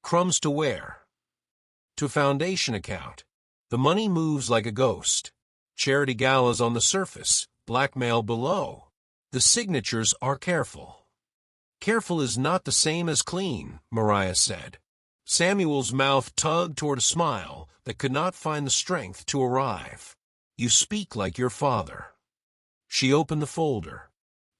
Crumbs to where? To a foundation account. The money moves like a ghost. Charity galas on the surface, blackmail below. The signatures are careful. "Careful is not the same as clean," Mariah said. Samuel's mouth tugged toward a smile that could not find the strength to arrive. "You speak like your father." She opened the folder.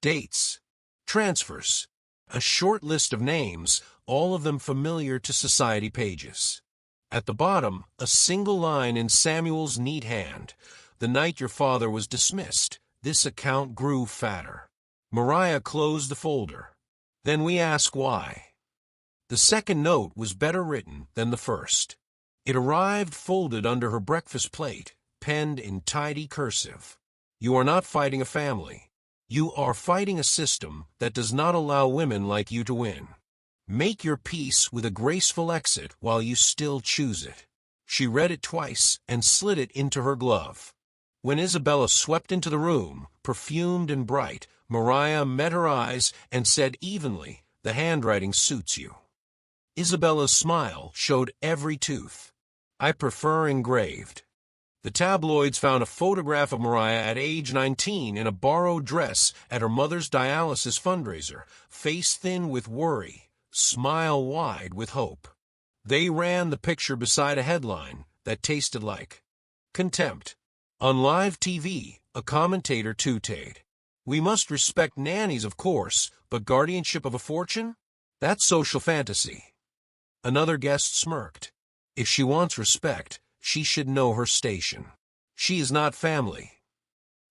Dates. Transfers. A short list of names, all of them familiar to society pages. At the bottom, a single line in Samuel's neat hand. "The night your father was dismissed, this account grew fatter." Mariah closed the folder. "Then we ask why." The second note was better written than the first. It arrived folded under her breakfast plate, penned in tidy cursive. "You are not fighting a family. You are fighting a system that does not allow women like you to win. Make your peace with a graceful exit while you still choose it." She read it twice and slid it into her glove. When Isabella swept into the room, perfumed and bright, Mariah met her eyes and said evenly, "The handwriting suits you." Isabella's smile showed every tooth. "I prefer engraved." The tabloids found a photograph of Mariah at age 19 in a borrowed dress at her mother's dialysis fundraiser, face thin with worry, smile wide with hope. They ran the picture beside a headline that tasted like contempt. On live TV, a commentator tooted, "We must respect nannies, of course, but guardianship of a fortune? That's social fantasy." Another guest smirked. "If she wants respect, she should know her station. She is not family."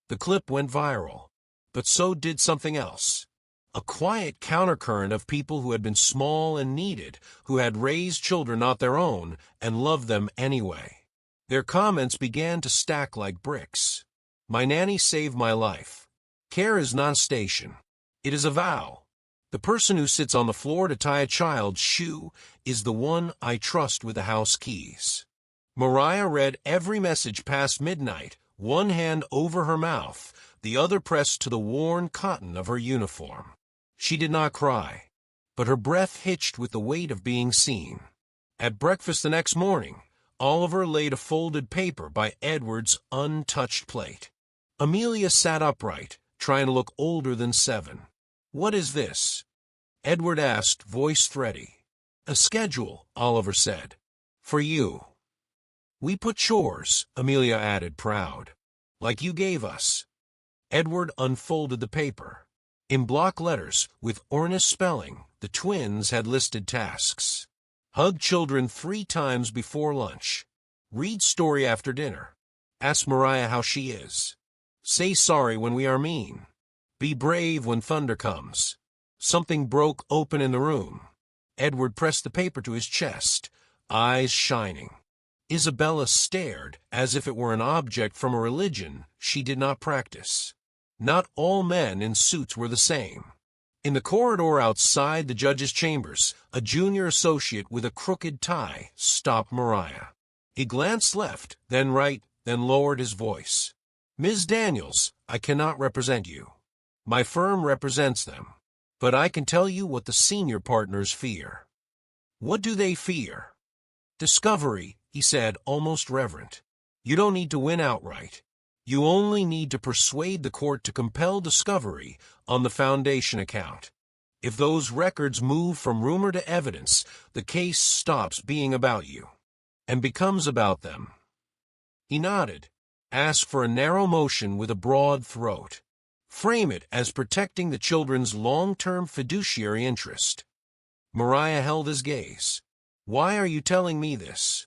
The clip went viral, but so did something else. A quiet countercurrent of people who had been small and needed, who had raised children not their own, and loved them anyway. Their comments began to stack like bricks. "My nanny saved my life." Care is not a station. It is a vow. The person who sits on the floor to tie a child's shoe is the one I trust with the house keys. Mariah read every message past midnight, one hand over her mouth, the other pressed to the worn cotton of her uniform. She did not cry, but her breath hitched with the weight of being seen. At breakfast the next morning, Oliver laid a folded paper by Edward's untouched plate. Amelia sat upright, trying to look older than 7. "What is this?" Edward asked, voice thready. "A schedule," Oliver said. "For you." "We put chores," Amelia added, proud. "Like you gave us." Edward unfolded the paper. In block letters, with earnest spelling, the twins had listed tasks. Hug children 3 times before lunch. Read story after dinner. Ask Mariah how she is. Say sorry when we are mean. Be brave when thunder comes. Something broke open in the room. Edward pressed the paper to his chest, eyes shining. Isabella stared as if it were an object from a religion she did not practice. Not all men in suits were the same. In the corridor outside the judge's chambers, a junior associate with a crooked tie stopped Mariah. He glanced left, then right, then lowered his voice. "Ms. Daniels, I cannot represent you. My firm represents them. But I can tell you what the senior partners fear." "What do they fear?" "Discovery," he said, almost reverent. "You don't need to win outright. You only need to persuade the court to compel discovery on the foundation account. If those records move from rumor to evidence, the case stops being about you and becomes about them." He nodded. "Ask for a narrow motion with a broad throat. Frame it as protecting the children's long-term fiduciary interest." Mariah held his gaze. "Why are you telling me this?"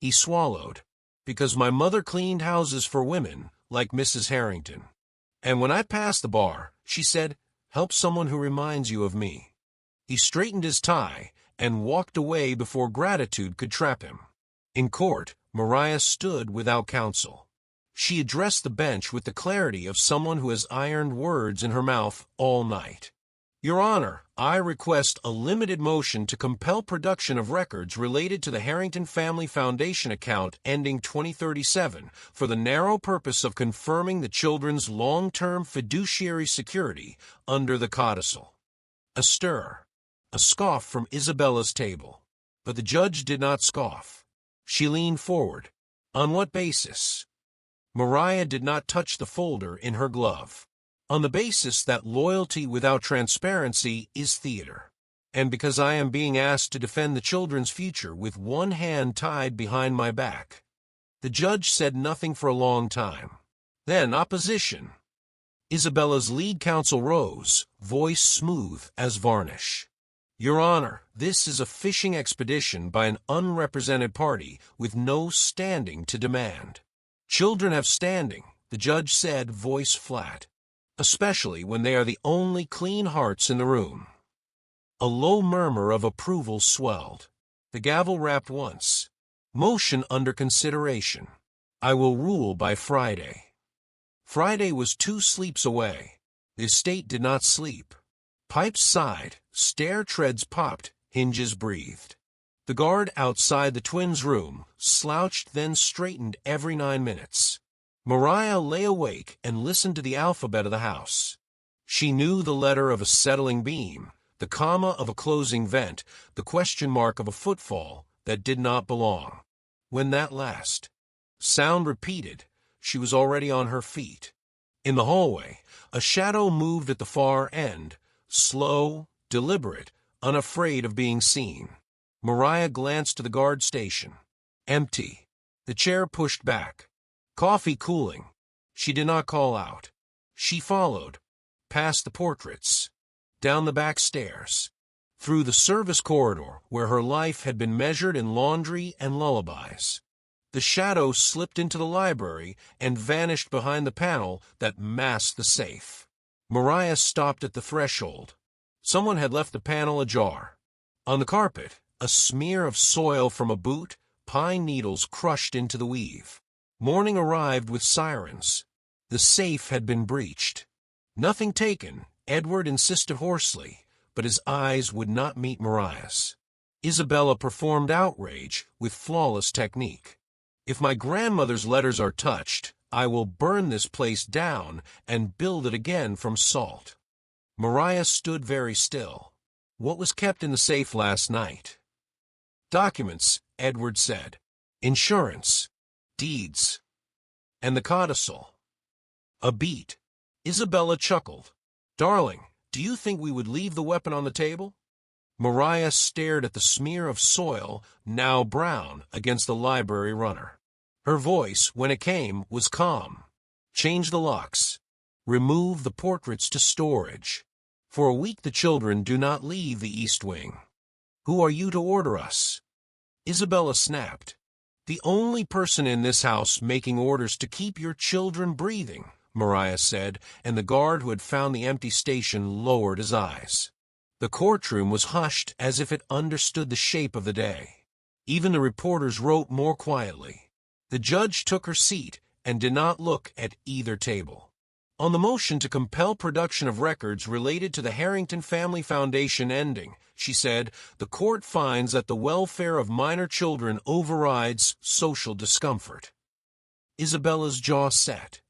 He swallowed. "Because my mother cleaned houses for women like Mrs. Harrington. And when I passed the bar, she said, 'Help someone who reminds you of me.'" He straightened his tie and walked away before gratitude could trap him. In court, Mariah stood without counsel. She addressed the bench with the clarity of someone who has ironed words in her mouth all night. "Your Honor, I request a limited motion to compel production of records related to the Harrington Family Foundation account ending 2037 for the narrow purpose of confirming the children's long-term fiduciary security under the codicil." A stir, a scoff from Isabella's table. But the judge did not scoff. She leaned forward. "On what basis?" Mariah did not touch the folder in her glove. "On the basis that loyalty without transparency is theater. And because I am being asked to defend the children's future with one hand tied behind my back." The judge said nothing for a long time. Then opposition. Isabella's lead counsel rose, voice smooth as varnish. "Your Honor, this is a fishing expedition by an unrepresented party with no standing to demand." "Children have standing," the judge said, voice flat, "especially when they are the only clean hearts in the room." A low murmur of approval swelled. The gavel rapped once. "Motion under consideration. I will rule by Friday." Friday was 2 sleeps away. The estate did not sleep. Pipes sighed, stair treads popped, hinges breathed. The guard outside the twins' room slouched then straightened every 9 minutes. Mariah lay awake and listened to the alphabet of the house. She knew the letter of a settling beam, the comma of a closing vent, the question mark of a footfall that did not belong. When that last sound repeated, she was already on her feet. In the hallway, a shadow moved at the far end, slow, deliberate, unafraid of being seen. Mariah glanced to the guard station. Empty. The chair pushed back. Coffee cooling. She did not call out. She followed, past the portraits, down the back stairs, through the service corridor where her life had been measured in laundry and lullabies. The shadow slipped into the library and vanished behind the panel that masked the safe. Mariah stopped at the threshold. Someone had left the panel ajar. On the carpet, a smear of soil from a boot, pine needles crushed into the weave. Morning arrived with sirens. The safe had been breached. Nothing taken, Edward insisted hoarsely, but his eyes would not meet Mariah's. Isabella performed outrage with flawless technique. "If my grandmother's letters are touched, I will burn this place down and build it again from salt." Mariah stood very still. "What was kept in the safe last night?" "Documents," Edward said. "Insurance. Deeds. And the codicil." A beat. Isabella chuckled. "Darling, do you think we would leave the weapon on the table?" Mariah stared at the smear of soil, now brown, against the library runner. Her voice, when it came, was calm. "Change the locks. Remove the portraits to storage. For a week the children do not leave the East Wing. Who are you to order us?" Isabella snapped. "The only person in this house making orders to keep your children breathing," Mariah said, and the guard who had found the empty station lowered his eyes. The courtroom was hushed as if it understood the shape of the day. Even the reporters wrote more quietly. The judge took her seat and did not look at either table. "On the motion to compel production of records related to the Harrington Family Foundation ending," she said, "the court finds that the welfare of minor children overrides social discomfort." Isabella's jaw set.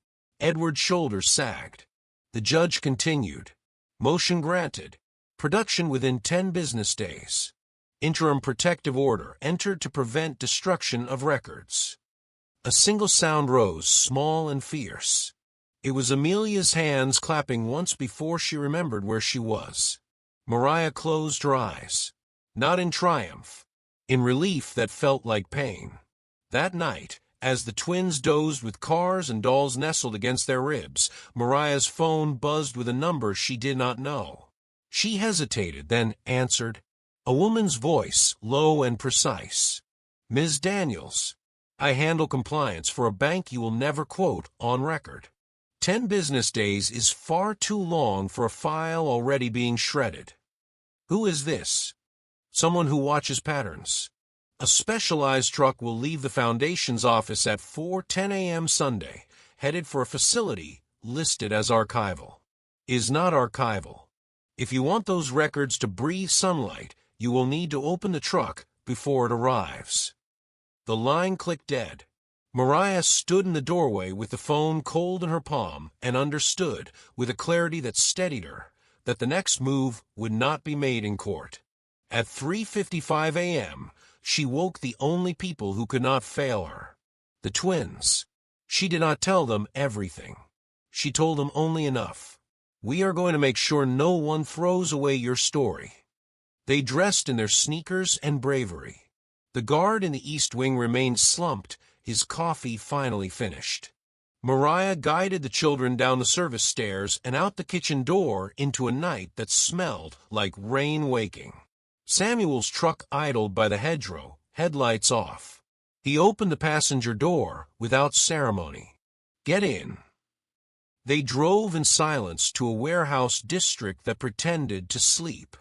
Edward's shoulders sagged. The judge continued. "Motion granted. Production within 10 business days. Interim protective order entered to prevent destruction of records." A single sound rose, small and fierce. It was Amelia's hands clapping once before she remembered where she was. Mariah closed her eyes. Not in triumph. In relief that felt like pain. That night, as the twins dozed with cars and dolls nestled against their ribs, Mariah's phone buzzed with a number she did not know. She hesitated, then answered. A woman's voice, low and precise. Ms. Daniels. I handle compliance for a bank you will never quote on record. 10 business days is far too long for a file already being shredded. Who is this? Someone who watches patterns. A specialized truck will leave the Foundation's office at 4:10 a.m. Sunday, headed for a facility listed as archival. Is not archival. If you want those records to breathe sunlight, you will need to open the truck before it arrives. The line clicked dead. Mariah stood in the doorway with the phone cold in her palm and understood, with a clarity that steadied her, that the next move would not be made in court. At 3:55 a.m., she woke the only people who could not fail her. The twins. She did not tell them everything. She told them only enough. We are going to make sure no one throws away your story. They dressed in their sneakers and bravery. The guard in the East Wing remained slumped, his coffee finally finished. Mariah guided the children down the service stairs and out the kitchen door into a night that smelled like rain waking. Samuel's truck idled by the hedgerow, headlights off. He opened the passenger door without ceremony. Get in. They drove in silence to a warehouse district that pretended to sleep.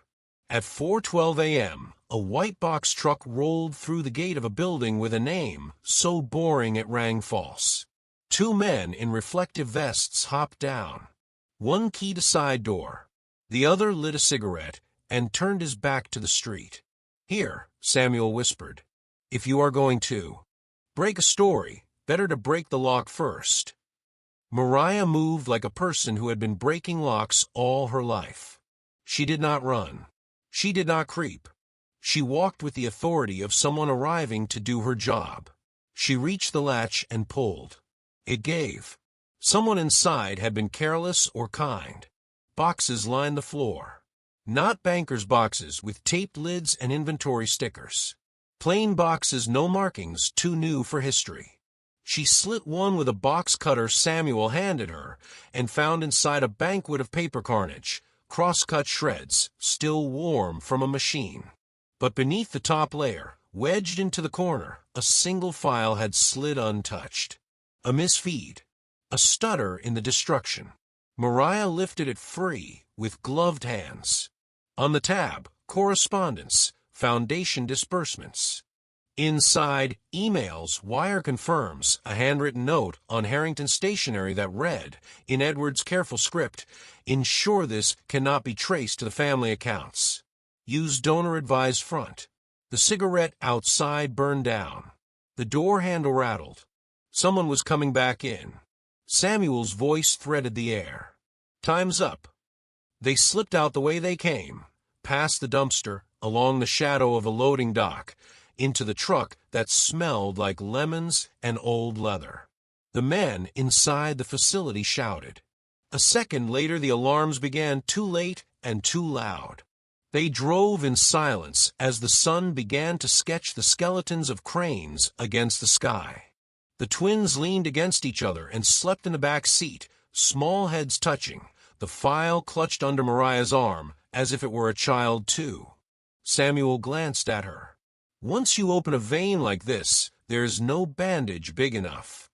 At 4:12 a.m., a white box truck rolled through the gate of a building with a name so boring it rang false. 2 men in reflective vests hopped down. One keyed a side door. The other lit a cigarette and turned his back to the street. Here, Samuel whispered. If you are going to break a story, better to break the lock first. Mariah moved like a person who had been breaking locks all her life. She did not run. She did not creep. She walked with the authority of someone arriving to do her job. She reached the latch and pulled. It gave. Someone inside had been careless or kind. Boxes lined the floor. Not bankers' boxes with taped lids and inventory stickers. Plain boxes, no markings, too new for history. She slit one with a box cutter Samuel handed her and found inside a banquet of paper carnage, cross-cut shreds, still warm from a machine. But beneath the top layer, wedged into the corner, a single file had slid untouched. A misfeed. A stutter in the destruction. Mariah lifted it free with gloved hands. On the tab, correspondence, Foundation disbursements. Inside, emails, wire confirms, a handwritten note on Harrington stationery that read, in Edward's careful script, ensure this cannot be traced to the family accounts. Use donor-advised front. The cigarette outside burned down. The door handle rattled. Someone was coming back in. Samuel's voice threaded the air. Time's up. They slipped out the way they came, past the dumpster, along the shadow of a loading dock, into the truck that smelled like lemons and old leather. The men inside the facility shouted. A second later the alarms began, too late and too loud. They drove in silence as the sun began to sketch the skeletons of cranes against the sky. The twins leaned against each other and slept in the back seat, small heads touching, the file clutched under Mariah's arm as if it were a child too. Samuel glanced at her. Once you open a vein like this, there's no bandage big enough.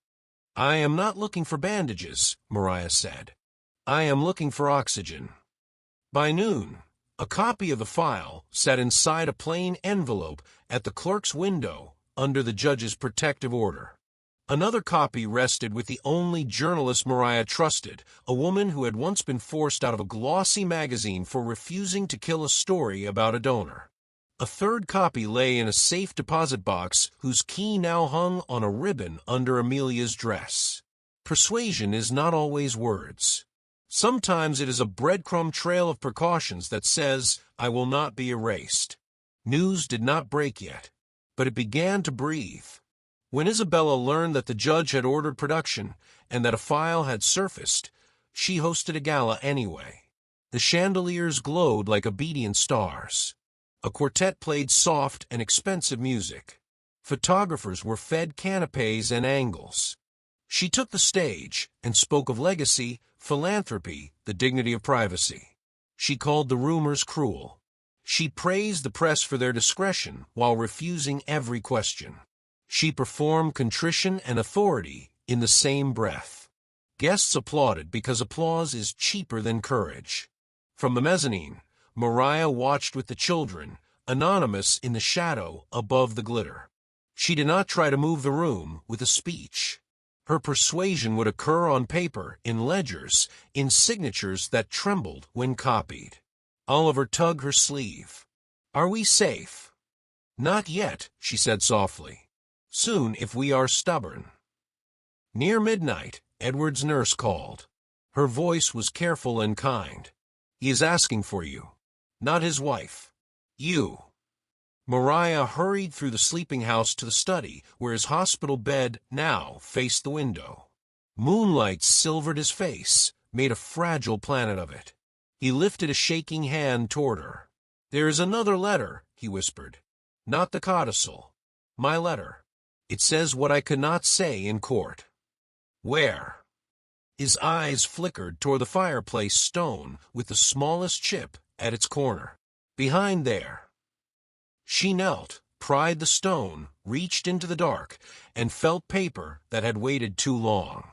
I am not looking for bandages, Mariah said. I am looking for oxygen. By noon, a copy of the file sat inside a plain envelope at the clerk's window under the judge's protective order. Another copy rested with the only journalist Mariah trusted, a woman who had once been forced out of a glossy magazine for refusing to kill a story about a donor. A third copy lay in a safe deposit box whose key now hung on a ribbon under Amelia's dress. Persuasion is not always words. Sometimes it is a breadcrumb trail of precautions that says, I will not be erased. News did not break yet, but it began to breathe. When Isabella learned that the judge had ordered production and that a file had surfaced, she hosted a gala anyway. The chandeliers glowed like obedient stars. A quartet played soft and expensive music. Photographers were fed canapes and angles. She took the stage and spoke of legacy, philanthropy, the dignity of privacy. She called the rumors cruel. She praised the press for their discretion while refusing every question. She performed contrition and authority in the same breath. Guests applauded because applause is cheaper than courage. From the mezzanine, Mariah watched with the children, anonymous in the shadow above the glitter. She did not try to move the room with a speech. Her persuasion would occur on paper, in ledgers, in signatures that trembled when copied. Oliver tugged her sleeve. "Are we safe?" "Not yet," she said softly. "Soon if we are stubborn." Near midnight, Edward's nurse called. Her voice was careful and kind. "He is asking for you." "Not his wife. You." Mariah hurried through the sleeping house to the study, where his hospital bed now faced the window. Moonlight silvered his face, made a fragile planet of it. He lifted a shaking hand toward her. "There is another letter," he whispered. "Not the codicil. My letter. It says what I could not say in court." "Where?" His eyes flickered toward the fireplace stone with the smallest chip at its corner. "Behind there." She knelt, pried the stone, reached into the dark, and felt paper that had waited too long.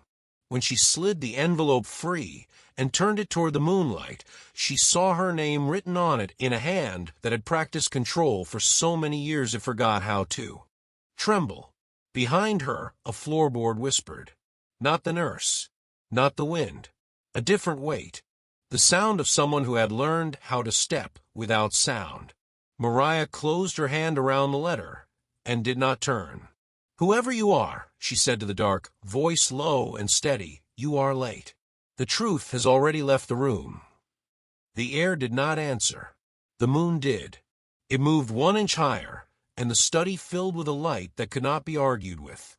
When she slid the envelope free and turned it toward the moonlight, she saw her name written on it in a hand that had practiced control for so many years it forgot how to. "Tremble." Behind her, a floorboard whispered. Not the nurse. Not the wind. A different weight. The sound of someone who had learned how to step without sound. Mariah closed her hand around the letter and did not turn. "Whoever you are," she said to the dark, voice low and steady, "you are late. The truth has already left the room." The air did not answer. The moon did. It moved 1 inch higher, and the study filled with a light that could not be argued with.